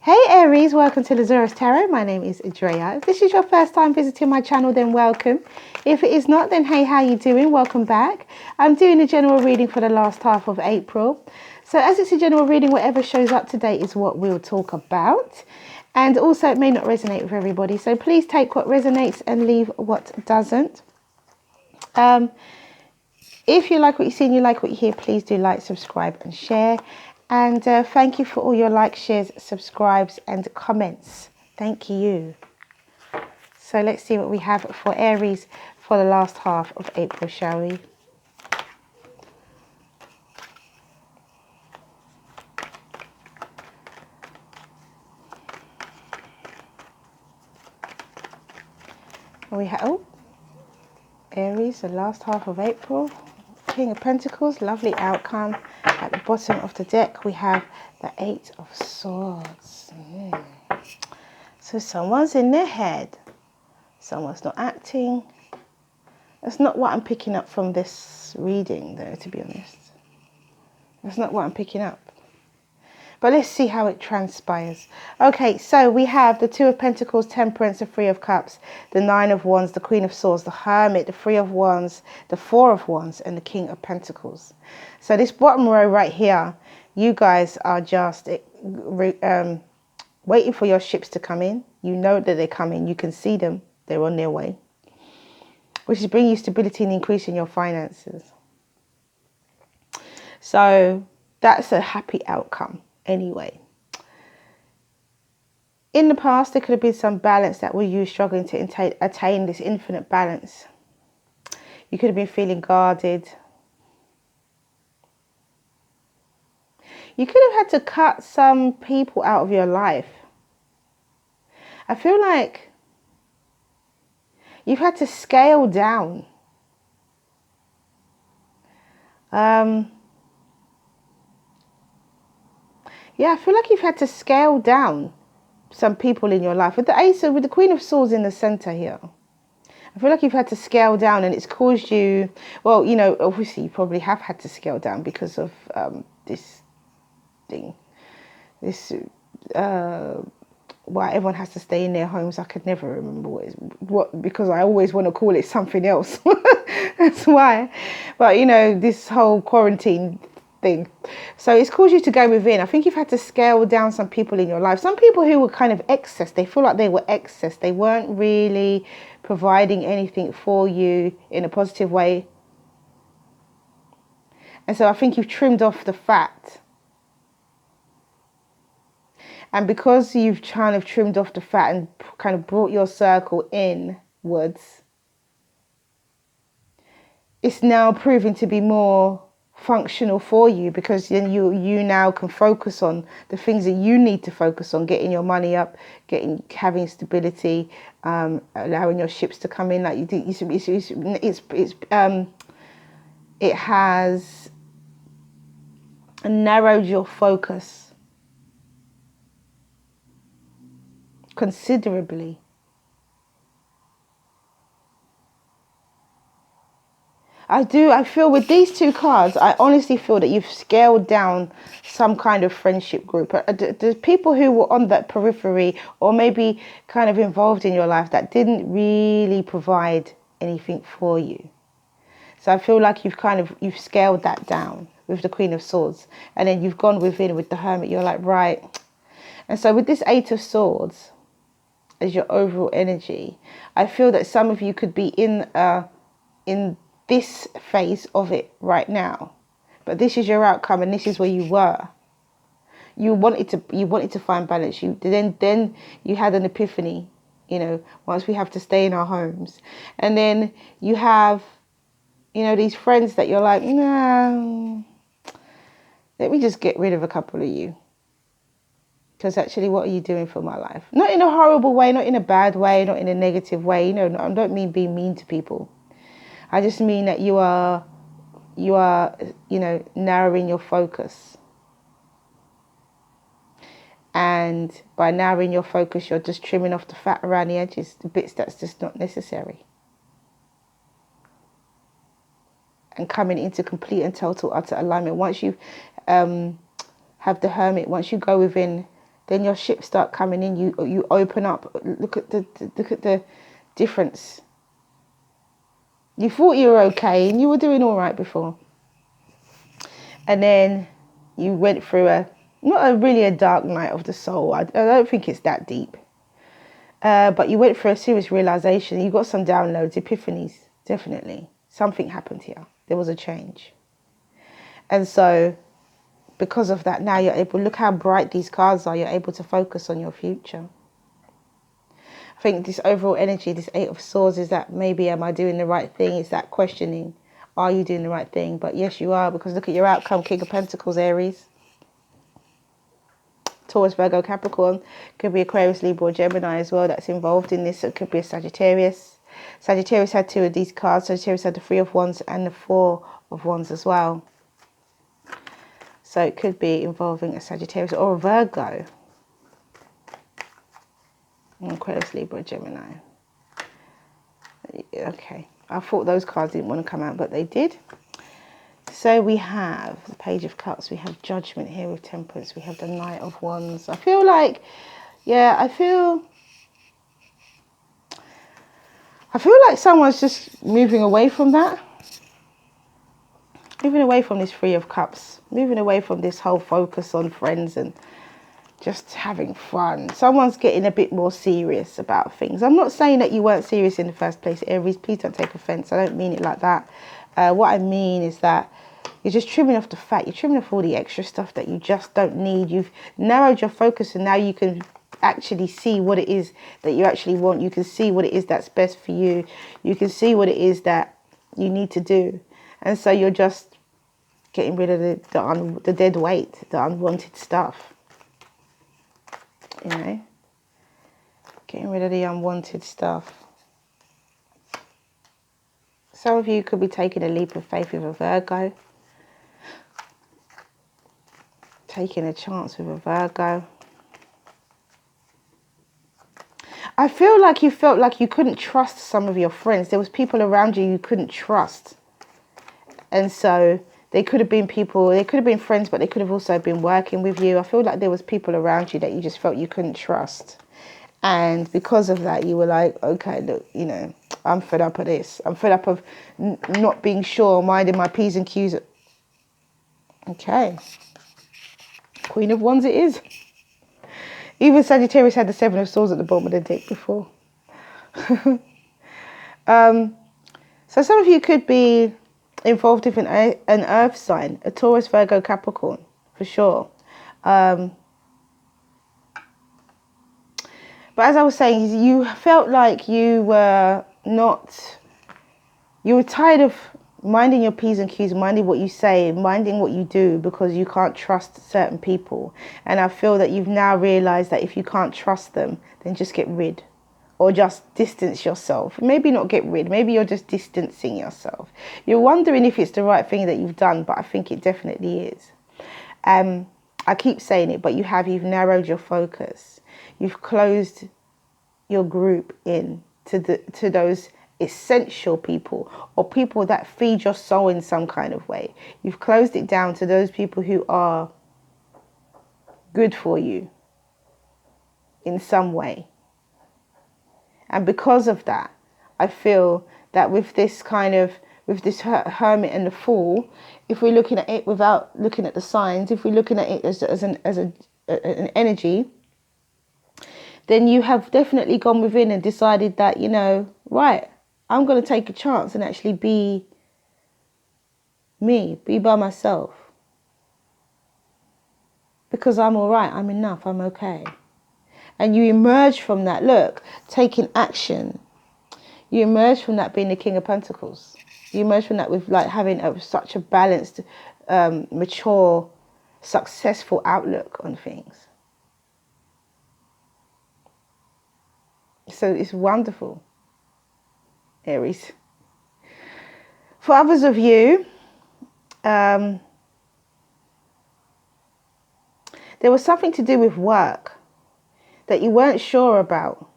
Hey Aries, welcome to the Zarious Tarot. My name is Drea. If this is your first time visiting my channel, then welcome. If it is not, then hey, how you doing? Welcome back. I'm doing a general reading for the last half of April. So as it's a general reading, whatever shows up today is what we'll talk about. And also it may not resonate with everybody. So please take what resonates and leave what doesn't. If you like what you see and you like what you hear, please do like, subscribe and share. And thank you for all your likes, shares, subscribes and comments. Thank you. So let's see what we have for Aries for the last half of April, shall we? We have Aries, the last half of April. King of Pentacles, lovely outcome. At the bottom of the deck, we have the Eight of Swords. So someone's in their head. Someone's not acting. That's not what I'm picking up from this reading, though, to be honest. That's not what I'm picking up. But let's see how it transpires. Okay, so we have the Two of Pentacles, Temperance, the Three of Cups, the Nine of Wands, the Queen of Swords, the Hermit, the Three of Wands, the Four of Wands, and the King of Pentacles. So this bottom row right here, you guys are just waiting for your ships to come in. You know that they're coming. You can see them. They're on their way. Which is bringing you stability and increase in your finances. So that's a happy outcome anyway. In the past, there could have been some balance that were you struggling to attain this infinite balance. You could have been feeling guarded. You could have had to cut some people out of your life. I feel like you've had to scale down. Yeah, I feel like you've had to scale down some people in your life. With the Ace, with the Queen of Swords in the center here, I feel like you've had to scale down, and it's caused you, well, you know, obviously you probably have had to scale down because of this thing. This, why everyone has to stay in their homes. I could never remember what because I always want to call it something else. That's why. But, you know, this whole quarantine thing. So it's caused you to go within. I think you've had to scale down some people in your life. Some people who were kind of excess. They feel like they were excess. They weren't really providing anything for you in a positive way. And so I think you've trimmed off the fat. And because you've kind of trimmed off the fat and kind of brought your circle inwards, it's now proving to be more functional for you, because then you now can focus on the things that you need to focus on: getting your money up, having stability, allowing your ships to come in. Like you do, it has narrowed your focus considerably. I feel with these two cards, I honestly feel that you've scaled down some kind of friendship group. The people who were on that periphery or maybe kind of involved in your life that didn't really provide anything for you. So I feel like you've scaled that down with the Queen of Swords. And then you've gone within with the Hermit. You're like, right. And so with this Eight of Swords as your overall energy, I feel that some of you could be in this phase of it right now, but this is your outcome, and this is where you were. You wanted to find balance. Then you had an epiphany, you know, once we have to stay in our homes. And then you have, you know, these friends that you're like, nah, let me just get rid of a couple of you, because actually, what are you doing for my life? Not in a horrible way, not in a bad way, not in a negative way. You know, I don't mean being mean to people. I just mean that you are, you know, narrowing your focus. And by narrowing your focus, you're just trimming off the fat around the edges, the bits that's just not necessary. And coming into complete and total utter alignment. Once you have the Hermit, once you go within then your ships start coming in. You open up. Look at the difference. You thought you were okay and you were doing all right before, and then you went through really a dark night of the soul. I don't think it's that deep, but you went through a serious realization. You got some downloads, epiphanies. Definitely something happened here. There was a change, and so because of that, now you're able. Look how bright these cards are. You're able to focus on your future. I think this overall energy, this Eight of Swords, is that maybe am I doing the right thing? It's that questioning. Are you doing the right thing? But yes, you are, because look at your outcome. King of Pentacles, Aries. Taurus, Virgo, Capricorn. Could be Aquarius, Libra, or Gemini as well that's involved in this. It could be a Sagittarius. Sagittarius had 2 of these cards. Sagittarius had the 3 of Wands and the 4 of Wands as well. So it could be involving a Sagittarius or a Virgo. Aquarius, Libra, Gemini. Okay, I thought those cards didn't want to come out, but they did. So we have the Page of Cups. We have Judgment here with Temperance. We have the Knight of Wands. I feel like, yeah, I feel like someone's just moving away from that. Moving away from this 3 of Cups. Moving away from this whole focus on friends and just having fun. Someone's getting a bit more serious about things. I'm not saying that you weren't serious in the first place, Aries. Please don't take offense. I don't mean it like that. What I mean is that you're just trimming off the fat. You're trimming off all the extra stuff that you just don't need. You've narrowed your focus, and now you can actually see what it is that you actually want. You can see what it is that's best for you. You can see what it is that you need to do. And so you're just getting rid of the dead weight, the unwanted stuff. You know, getting rid of the unwanted stuff. Some of you could be taking a leap of faith with a Virgo. Taking a chance with a Virgo. I feel like you felt like you couldn't trust some of your friends. There was people around you couldn't trust. And so they could have been people, they could have been friends, but they could have also been working with you. I feel like there was people around you that you just felt you couldn't trust. And because of that, you were like, okay, look, you know, I'm fed up of this. I'm fed up of not being sure, minding my P's and Q's. Okay. Queen of Wands it is. Even Sagittarius had the 7 of Swords at the bottom of the deck before. So some of you could be involved with an earth sign, a Taurus, Virgo, Capricorn, for sure. But as I was saying, you felt like you were tired of minding your P's and Q's, minding what you say, minding what you do, because you can't trust certain people. And I feel that you've now realized that if you can't trust them, then just get rid. Or just distance yourself. Maybe not get rid. Maybe you're just distancing yourself. You're wondering if it's the right thing that you've done, but I think it definitely is. I keep saying it, but you've narrowed your focus. You've closed your group in to those essential people, or people that feed your soul in some kind of way. You've closed it down to those people who are good for you in some way. And because of that, I feel that with this Hermit and the Fool, if we're looking at it without looking at the signs, if we're looking at it as an energy, then you have definitely gone within and decided that, you know, right, I'm going to take a chance and actually be me, be by myself. Because I'm all right, I'm enough, I'm okay. And you emerge from that, look, taking action. You emerge from that being the King of Pentacles. You emerge from that with like having such a balanced, mature, successful outlook on things. So it's wonderful, Aries. For others of you, there was something to do with work that you weren't sure about,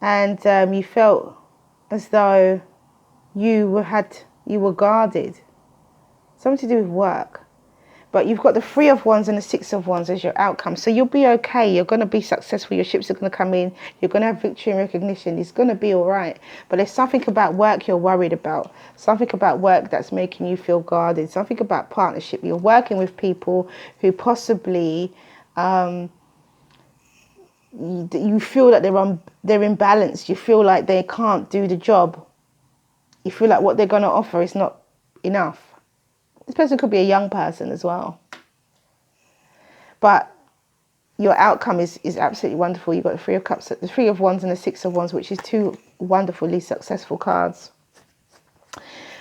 and you felt as though you were guarded. Something to do with work, But you've got the Three of Wands and the Six of Wands as your outcome. So you'll be okay. You're going to be successful. Your ships are going to come in. You're going to have victory and recognition. It's going to be all right. But there's something about work you're worried about. Something about work that's making you feel guarded. Something about partnership. You're working with people who possibly you feel that they're imbalanced. You feel like they can't do the job. You feel like what they're going to offer is not enough. This person could be a young person as well. But your outcome is absolutely wonderful. You've got the Three of Cups, the Three of Wands and the Six of Wands, which is two wonderfully successful cards.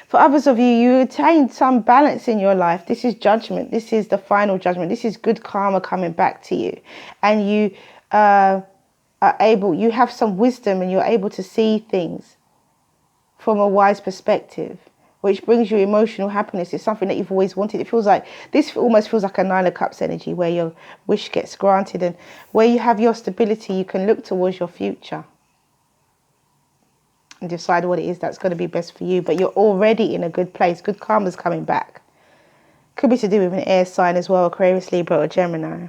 For others of you, you attain some balance in your life. This is judgment. This is the final judgment. This is good karma coming back to you. And you you have some wisdom and you're able to see things from a wise perspective, which brings you emotional happiness. It's something that you've always wanted. It feels like, this almost feels like a Nine of Cups energy where your wish gets granted, and where you have your stability, you can look towards your future and decide what it is that's going to be best for you. But you're already in a good place. Good karma's coming back. Could be to do with an air sign as well, Aquarius, Libra or Gemini.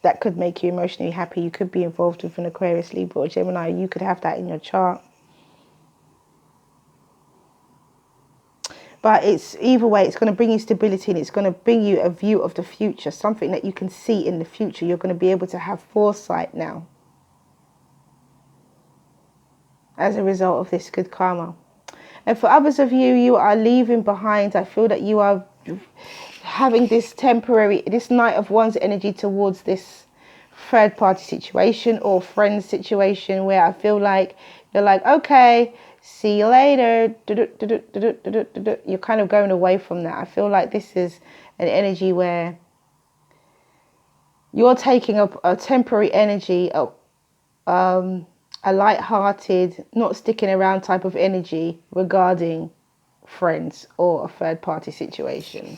That could make you emotionally happy. You could be involved with an Aquarius, Libra or Gemini. You could have that in your chart. But it's either way, it's going to bring you stability, and it's going to bring you a view of the future, something that you can see in the future. You're going to be able to have foresight now as a result of this good karma. And for others of you, you are leaving behind. I feel that you are having this Knight of Wands energy towards this third party situation or friend situation, where I feel like you're like, okay, see you later. You're kind of going away from that. I feel like this is an energy where you're taking up a temporary energy, a light-hearted, not sticking around type of energy regarding friends or a third party situation.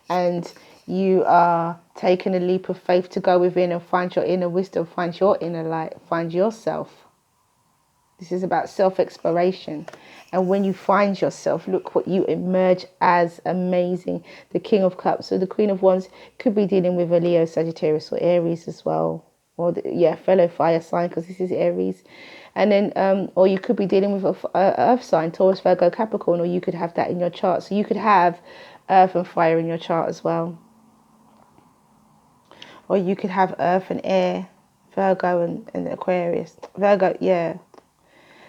And you are taking a leap of faith to go within and find your inner wisdom, find your inner light, find yourself. This is about self-exploration. And when you find yourself, look what you emerge as amazing. The King of Cups. So the Queen of Wands could be dealing with a Leo, Sagittarius or Aries as well. Or, fellow fire sign, because this is Aries. And then, or you could be dealing with a earth sign, Taurus, Virgo, Capricorn, or you could have that in your chart. So you could have earth and fire in your chart as well. Or you could have earth and air, Virgo and Aquarius. Virgo, yeah.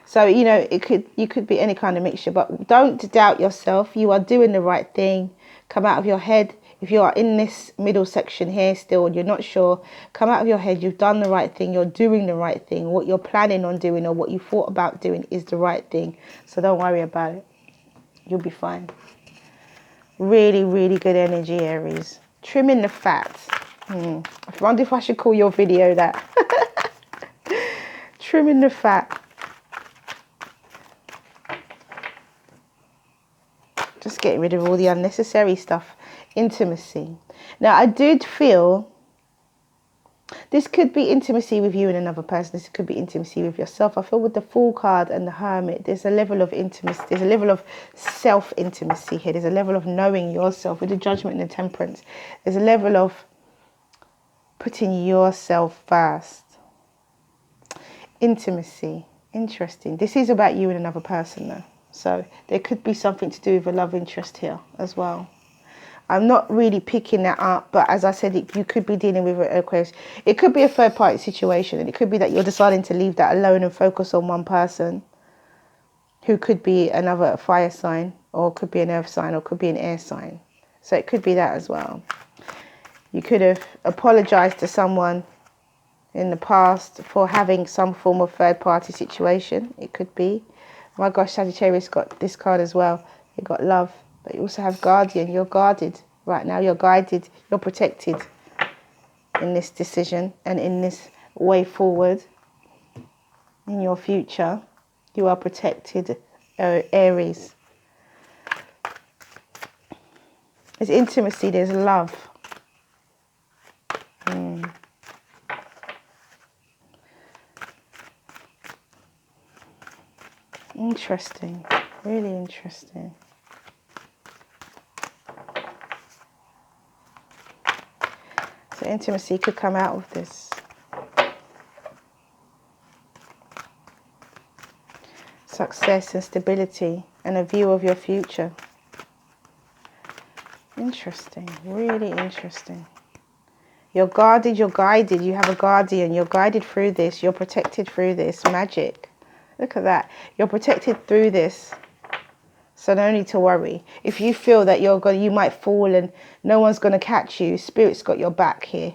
So, you could be any kind of mixture, but don't doubt yourself. You are doing the right thing. Come out of your head. If you are in this middle section here still and you're not sure, come out of your head. You've done the right thing. You're doing the right thing. What you're planning on doing or what you thought about doing is the right thing. So don't worry about it. You'll be fine. Really, really good energy, Aries. Trimming the fat. I wonder if I should call your video that. Trimming the fat. Just getting rid of all the unnecessary stuff. Intimacy. Now, I did feel this could be intimacy with you and another person. This could be intimacy with yourself. I feel with the Fool card and the Hermit, there's a level of intimacy. There's a level of self-intimacy here. There's a level of knowing yourself. With the Judgment and the Temperance, there's a level of putting yourself first. Intimacy. Interesting. This is about you and another person, though. So there could be something to do with a love interest here as well. I'm not really picking that up, but as I said, you could be dealing with an Aquarius. It could be a third party situation, and it could be that you're deciding to leave that alone and focus on one person who could be another fire sign, or could be an earth sign, or could be an air sign. So it could be that as well. You could have apologized to someone in the past for having some form of third party situation. It could be. Oh my gosh, Sagittarius got this card as well. You got love. But you also have guardian. You're guarded right now. You're guided. You're protected in this decision and in this way forward. In your future, you are protected, Aries. There's intimacy. There's love. Interesting. Really interesting. So intimacy could come out of this. Success and stability and a view of your future. Interesting, really interesting. You're guarded, you're guided, you have a guardian, you're guided through this, you're protected through this. Magic. Look at that. You're protected through this. So no need to worry. If you feel that you might fall and no one's going to catch you, Spirit's got your back here.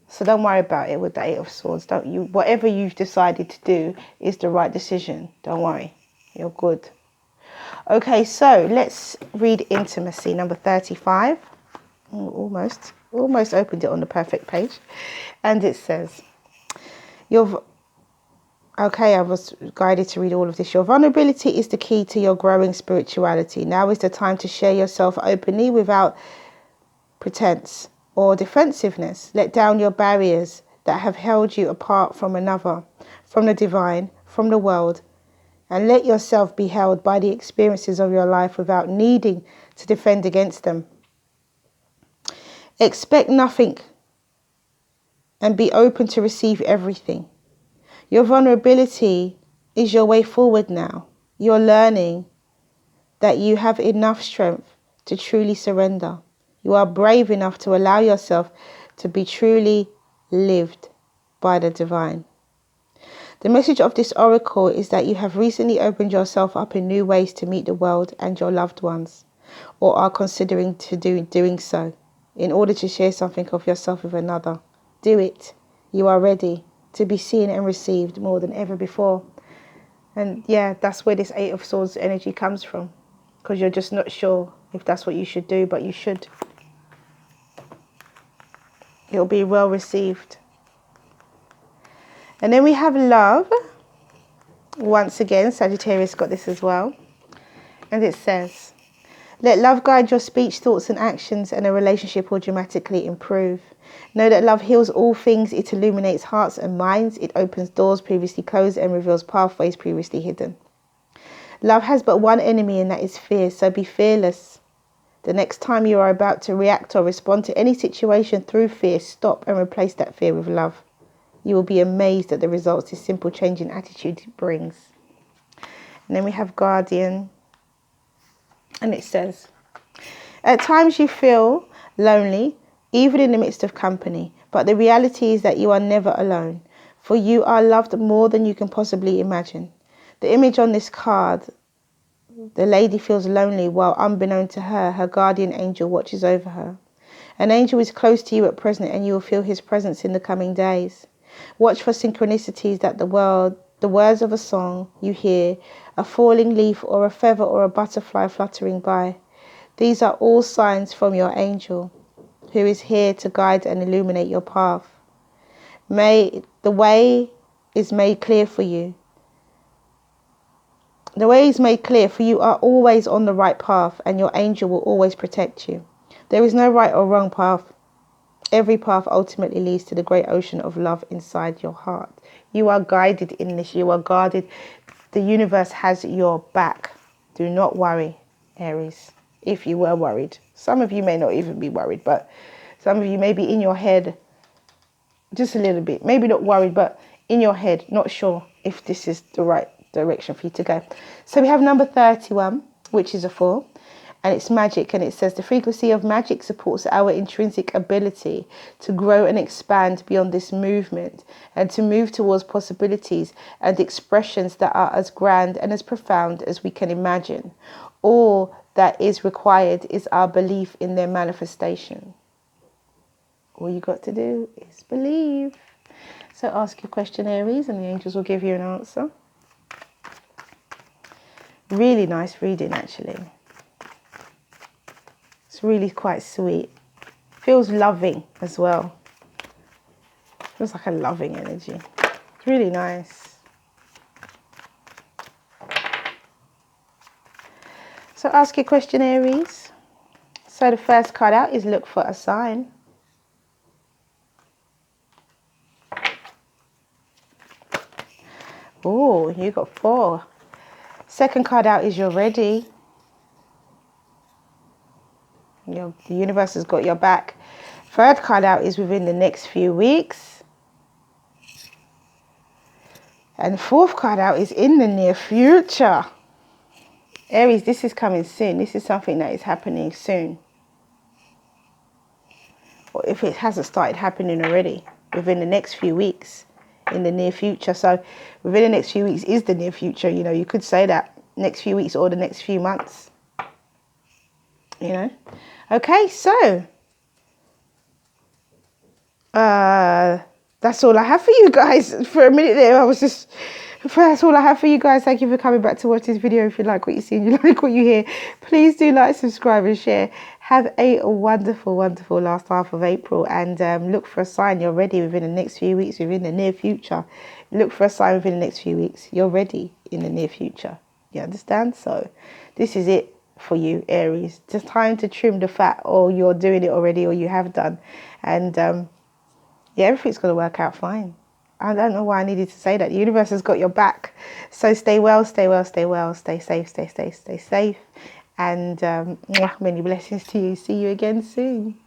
So don't worry about it with the Eight of Swords. Whatever you've decided to do is the right decision. Don't worry. You're good. Okay, so let's read intimacy, number 35. Oh, almost opened it on the perfect page. And it says, okay, I was guided to read all of this. Your vulnerability is the key to your growing spirituality. Now is the time to share yourself openly without pretense or defensiveness. Let down your barriers that have held you apart from another, from the divine, from the world, and let yourself be held by the experiences of your life without needing to defend against them. Expect nothing and be open to receive everything. Your vulnerability is your way forward now. You're learning that you have enough strength to truly surrender. You are brave enough to allow yourself to be truly lived by the divine. The message of this oracle is that you have recently opened yourself up in new ways to meet the world and your loved ones, or are considering doing so, in order to share something of yourself with another. Do it. You are ready to be seen and received more than ever before. And yeah, that's where this Eight of Swords energy comes from, because you're just not sure if that's what you should do, but you should. It'll be well received. And then we have love. Once again, Sagittarius got this as well. And it says, let love guide your speech, thoughts and actions, and a relationship will dramatically improve. Know that love heals all things. It illuminates hearts and minds. It opens doors previously closed and reveals pathways previously hidden. Love has but one enemy, and that is fear. So be fearless. The next time you are about to react or respond to any situation through fear, stop and replace that fear with love. You will be amazed at the results this simple change in attitude brings. And then we have Guardian. And it says, at times you feel lonely, even in the midst of company. But the reality is that you are never alone, for you are loved more than you can possibly imagine. The image on this card, the lady feels lonely while unbeknown to her, her guardian angel watches over her. An angel is close to you at present and you will feel his presence in the coming days. Watch for synchronicities that the words of a song you hear, a falling leaf or a feather or a butterfly fluttering by. These are all signs from your angel, who is here to guide and illuminate your path. May the way is made clear for you. The way is made clear, for you are always on the right path and your angel will always protect you. There is no right or wrong path. Every path ultimately leads to the great ocean of love inside your heart. You are guided in this. You are guarded. The universe has your back. Do not worry, Aries, if you were worried. Some of you may not even be worried, but some of you may be in your head just a little bit. Maybe not worried, but in your head, not sure if this is the right direction for you to go. So we have number 31, which is a 4. And it's magic, and it says the frequency of magic supports our intrinsic ability to grow and expand beyond this movement and to move towards possibilities and expressions that are as grand and as profound as we can imagine. All that is required is our belief in their manifestation. All you got to do is believe. So ask your question, Aries, and the angels will give you an answer. Really nice reading, actually. It's really quite sweet. Feels loving as well. Feels like a loving energy. It's really nice. So ask your question, Aries. So the first card out is look for a sign. Oh, you got 4. Second card out is you're ready. The universe has got your back. Third card out is within the next few weeks. And fourth card out is in the near future. Aries, this is coming soon. This is something that is happening soon. Or if it hasn't started happening already, within the next few weeks, in the near future. So within the next few weeks is the near future. You know, you could say that next few weeks or the next few months. You know. Okay, so that's all I have for you guys. For a minute there, that's all I have for you guys. Thank you for coming back to watch this video. If you like what you see and you like what you hear, please do like, subscribe and share. Have a wonderful, wonderful last half of April, and look for a sign you're ready within the next few weeks, within the near future. Look for a sign within the next few weeks. You're ready in the near future. You understand? So this is it for you, Aries. Just time to trim the fat, or you're doing it already, or you have done. And yeah, everything's going to work out fine. I don't know why I needed to say that. The universe has got your back. So stay well, stay well, stay well, stay safe, stay safe. And many blessings to you. See you again soon.